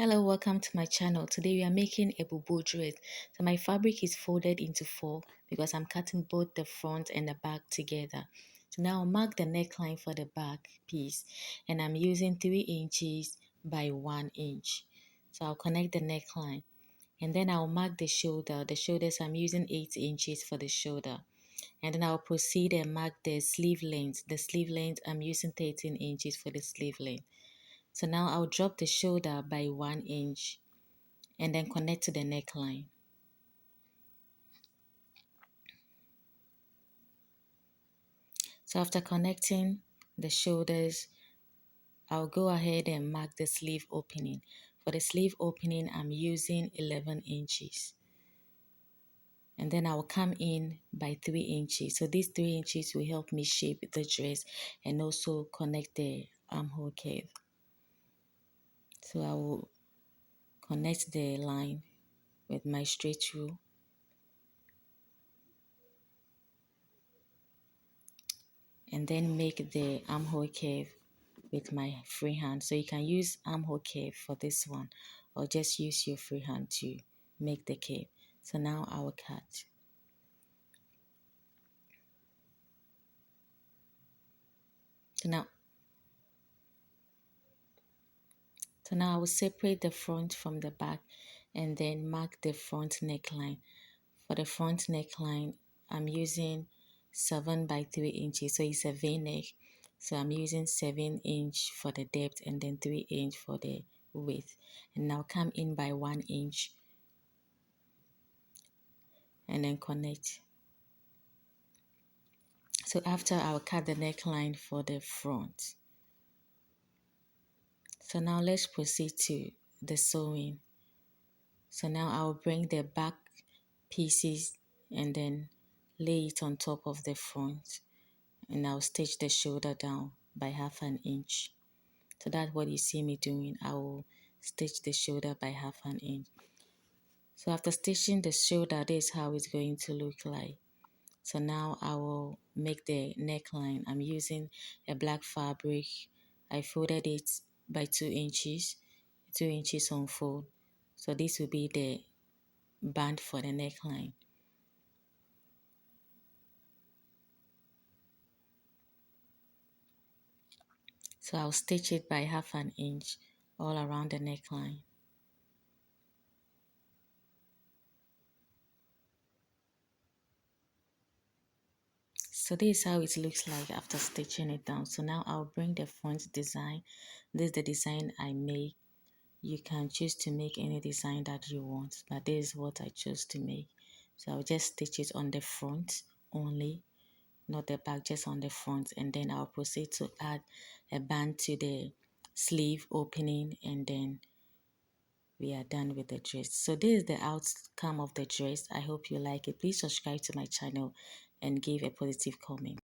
Hello, welcome to my channel. Today we are making a bubu dress. So my fabric is folded into four because I'm cutting both the front and the back together. So now I'll mark the neckline for the back piece and I'm using 3 inches by 1 inch. So I'll connect the neckline and then I'll mark the shoulder. The shoulders I'm using 8 inches for the shoulder. And then I'll proceed and mark the sleeve length. The sleeve length I'm using 13 inches for the sleeve length. So now I'll drop the shoulder by 1 inch and then connect to the neckline. So after connecting the shoulders, I'll go ahead and mark the sleeve opening. For the sleeve opening, I'm using 11 inches. And then I'll come in by 3 inches. So these 3 inches will help me shape the dress and also connect the armhole curve. So I will connect the line with my straight rule. And then make the armhole curve with my free hand. So you can use armhole curve for this one or just use your free hand to make the curve. So now I will cut. So now I will separate the front from the back and then mark the front neckline. For the front neckline, I'm using 7 by 3 inches. So it's a V-neck. So I'm using 7 inch for the depth and then 3 inch for the width. And now come in by 1 inch and then connect. So after I'll cut the neckline for the front. So now let's proceed to the sewing. So now I'll bring the back pieces and then lay it on top of the front. And I'll stitch the shoulder down by 1/2 inch. So that's what you see me doing. I will stitch the shoulder by 1/2 inch. So after stitching the shoulder, this is how it's going to look like. So now I will make the neckline. I'm using a black fabric. I folded it by 2 inches, 2 inches on fold. So this will be the band for the neckline. So I'll stitch it by 1/2 inch all around the neckline. So this is how it looks like after stitching it down. So now I'll bring the front design. This is the design I made. You can choose to make any design that you want, but this is what I chose to make. So I'll just stitch it on the front only, not the back, just on the front, and then I'll proceed to add a band to the sleeve opening, and then we are done with the dress. So this is the outcome of the dress. I hope you like it. Please subscribe to my channel and give a positive comment.